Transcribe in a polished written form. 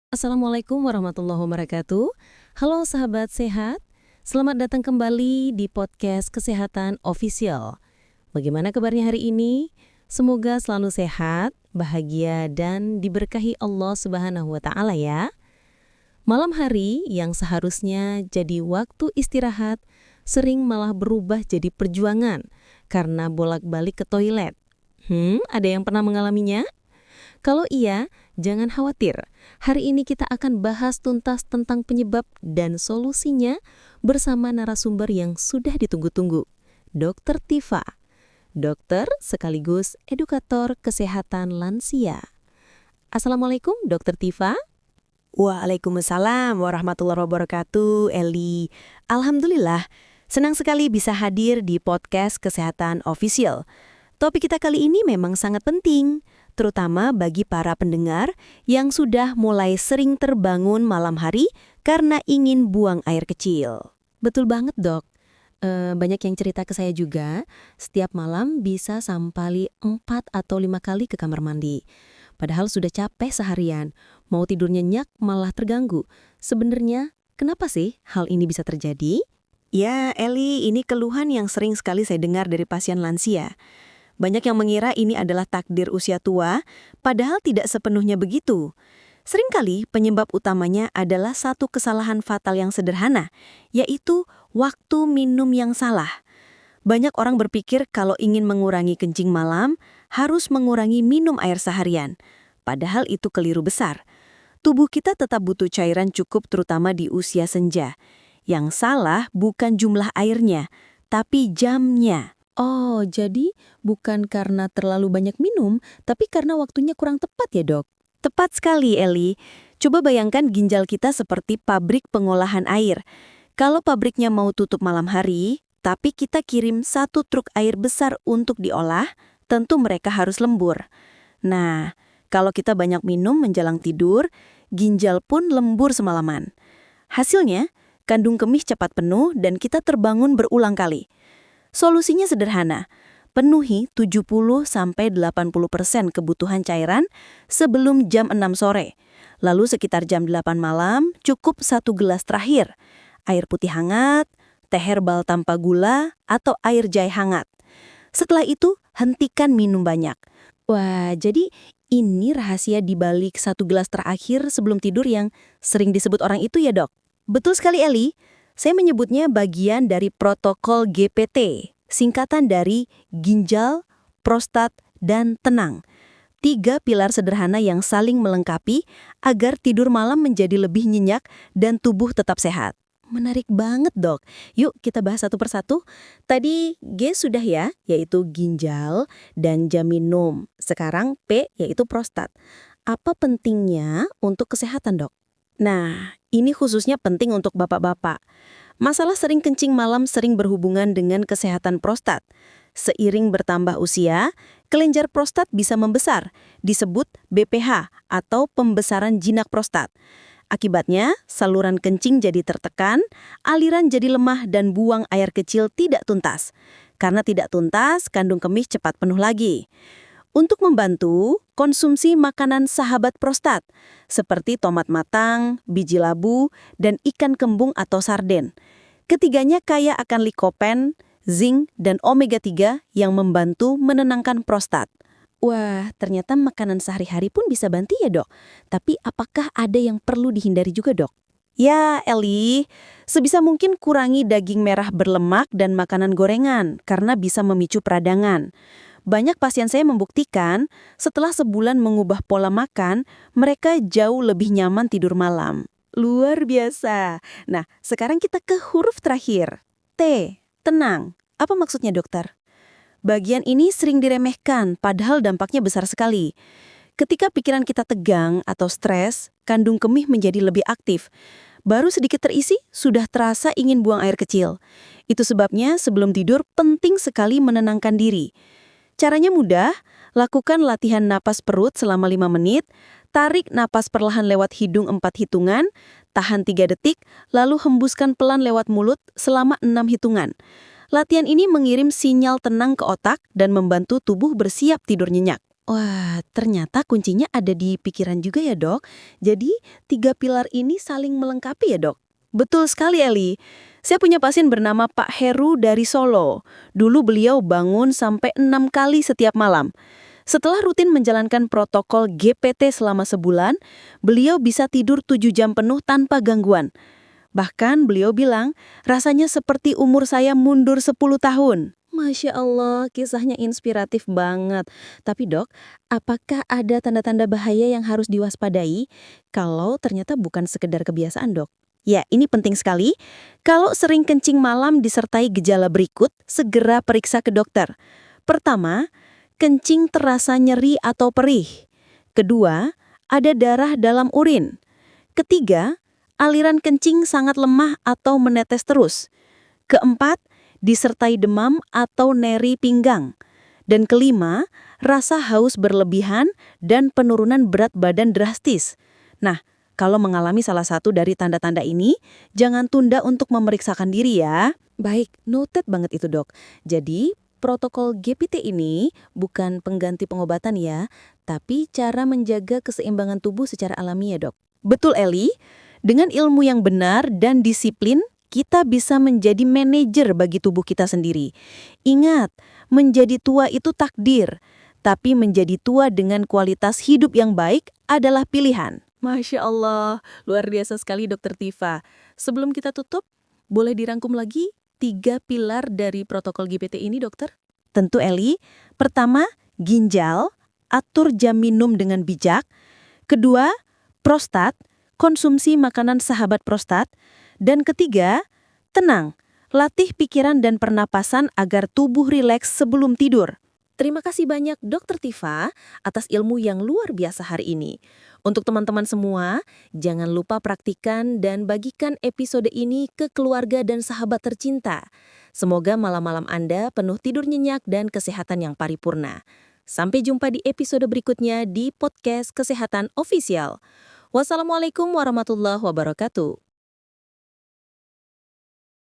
Assalamualaikum warahmatullahi wabarakatuh. Halo sahabat sehat, selamat datang kembali di podcast Kesehatan Official. Bagaimana kabarnya hari ini? Semoga selalu sehat, bahagia, dan diberkahi Allah Subhanahu wa Ta'ala ya. Malam hari yang seharusnya jadi waktu istirahat, sering malah berubah jadi perjuangan karena bolak-balik ke toilet. Ada yang pernah mengalaminya? Kalau iya, jangan khawatir. Hari ini kita akan bahas tuntas tentang penyebab dan solusinya bersama narasumber yang sudah ditunggu-tunggu, Dr. Tifa, dokter sekaligus edukator kesehatan lansia. Assalamualaikum Dr. Tifa. Waalaikumsalam warahmatullahi wabarakatuh, Eli. Alhamdulillah, senang sekali bisa hadir di podcast Kesehatan Official. Topik kita kali ini memang sangat penting, terutama bagi para pendengar yang sudah mulai sering terbangun malam hari karena ingin buang air kecil. Betul banget dok. Banyak yang cerita ke saya juga, setiap malam bisa sampai 4 atau 5 kali ke kamar mandi. Padahal sudah capek seharian, mau tidur nyenyak malah terganggu. Sebenarnya, kenapa sih hal ini bisa terjadi? Ya, Eli, ini keluhan yang sering sekali saya dengar dari pasien lansia. Banyak yang mengira ini adalah takdir usia tua, padahal tidak sepenuhnya begitu. Seringkali penyebab utamanya adalah satu kesalahan fatal yang sederhana, yaitu waktu minum yang salah. Banyak orang berpikir kalau ingin mengurangi kencing malam, harus mengurangi minum air seharian. Padahal itu keliru besar. Tubuh kita tetap butuh cairan cukup terutama di usia senja. Yang salah bukan jumlah airnya, tapi jamnya. Oh, jadi bukan karena terlalu banyak minum, tapi karena waktunya kurang tepat ya dok? Tepat sekali, Eli. Coba bayangkan ginjal kita seperti pabrik pengolahan air. Kalau pabriknya mau tutup malam hari, tapi kita kirim 1 truk air besar untuk diolah, tentu mereka harus lembur. Nah, kalau kita banyak minum menjelang tidur, ginjal pun lembur semalaman. Hasilnya, kandung kemih cepat penuh dan kita terbangun berulang kali. Solusinya sederhana, penuhi 70-80% kebutuhan cairan sebelum jam 6 sore. Lalu sekitar jam 8 malam cukup 1 gelas terakhir. Air putih hangat, teh herbal tanpa gula, atau air jahe hangat. Setelah itu, hentikan minum banyak. Wah, jadi ini rahasia dibalik 1 gelas terakhir sebelum tidur yang sering disebut orang itu ya dok? Betul sekali, Eli. Saya menyebutnya bagian dari protokol GPT, singkatan dari ginjal, prostat, dan tenang. 3 pilar sederhana yang saling melengkapi agar tidur malam menjadi lebih nyenyak dan tubuh tetap sehat. Menarik banget dok. Yuk kita bahas satu persatu. Tadi G sudah ya, yaitu ginjal dan jam minum. Sekarang P yaitu prostat. Apa pentingnya untuk kesehatan dok? Nah, ini khususnya penting untuk bapak-bapak. Masalah sering kencing malam sering berhubungan dengan kesehatan prostat. Seiring bertambah usia, kelenjar prostat bisa membesar, disebut BPH atau pembesaran jinak prostat. Akibatnya, saluran kencing jadi tertekan, aliran jadi lemah dan buang air kecil tidak tuntas. Karena tidak tuntas, kandung kemih cepat penuh lagi. Untuk membantu, konsumsi makanan sahabat prostat, seperti tomat matang, biji labu, dan ikan kembung atau sarden. Ketiganya kaya akan likopen, zinc, dan omega 3 yang membantu menenangkan prostat. Wah, ternyata makanan sehari-hari pun bisa bantu ya dok. Tapi apakah ada yang perlu dihindari juga dok? Ya, Eli, sebisa mungkin kurangi daging merah berlemak dan makanan gorengan karena bisa memicu peradangan. Banyak pasien saya membuktikan setelah sebulan mengubah pola makan, mereka jauh lebih nyaman tidur malam. Luar biasa. Nah, sekarang kita ke huruf terakhir. T, tenang. Apa maksudnya dokter? Bagian ini sering diremehkan, padahal dampaknya besar sekali. Ketika pikiran kita tegang atau stres, kandung kemih menjadi lebih aktif. Baru sedikit terisi, sudah terasa ingin buang air kecil. Itu sebabnya sebelum tidur penting sekali menenangkan diri. Caranya mudah, lakukan latihan napas perut selama 5 menit, tarik napas perlahan lewat hidung 4 hitungan, tahan 3 detik, lalu hembuskan pelan lewat mulut selama 6 hitungan. Latihan ini mengirim sinyal tenang ke otak dan membantu tubuh bersiap tidur nyenyak. Wah, ternyata kuncinya ada di pikiran juga ya, Dok. Jadi, 3 pilar ini saling melengkapi ya, Dok? Betul sekali, Eli. Saya punya pasien bernama Pak Heru dari Solo. Dulu beliau bangun sampai 6 kali setiap malam. Setelah rutin menjalankan protokol GPT selama sebulan, beliau bisa tidur 7 jam penuh tanpa gangguan. Bahkan beliau bilang, rasanya seperti umur saya mundur 10 tahun. Masya Allah, kisahnya inspiratif banget. Tapi dok, apakah ada tanda-tanda bahaya yang harus diwaspadai kalau ternyata bukan sekedar kebiasaan dok? Ya, ini penting sekali. Kalau sering kencing malam disertai gejala berikut, segera periksa ke dokter. Pertama, kencing terasa nyeri atau perih. Kedua, ada darah dalam urin. Ketiga, aliran kencing sangat lemah atau menetes terus. Keempat, disertai demam atau nyeri pinggang. Dan kelima, rasa haus berlebihan dan penurunan berat badan drastis. Nah, kalau mengalami salah satu dari tanda-tanda ini, jangan tunda untuk memeriksakan diri ya. Baik, noted banget itu dok. Jadi, protokol GPT ini bukan pengganti pengobatan ya, tapi cara menjaga keseimbangan tubuh secara alami ya dok. Betul, Eli. Dengan ilmu yang benar dan disiplin, kita bisa menjadi manajer bagi tubuh kita sendiri. Ingat, menjadi tua itu takdir, tapi menjadi tua dengan kualitas hidup yang baik adalah pilihan. Masya Allah, luar biasa sekali Dokter Tifa. Sebelum kita tutup, boleh dirangkum lagi 3 pilar dari protokol GPT ini dokter? Tentu, Eli. Pertama, ginjal, atur jam minum dengan bijak. Kedua, prostat, konsumsi makanan sahabat prostat. Dan ketiga, tenang, latih pikiran dan pernapasan agar tubuh rileks sebelum tidur. Terima kasih banyak Dokter Tifa atas ilmu yang luar biasa hari ini. Untuk teman-teman semua, jangan lupa praktikan dan bagikan episode ini ke keluarga dan sahabat tercinta. Semoga malam-malam Anda penuh tidur nyenyak dan kesehatan yang paripurna. Sampai jumpa di episode berikutnya di Podcast Kesehatan Official. Wassalamualaikum warahmatullahi wabarakatuh.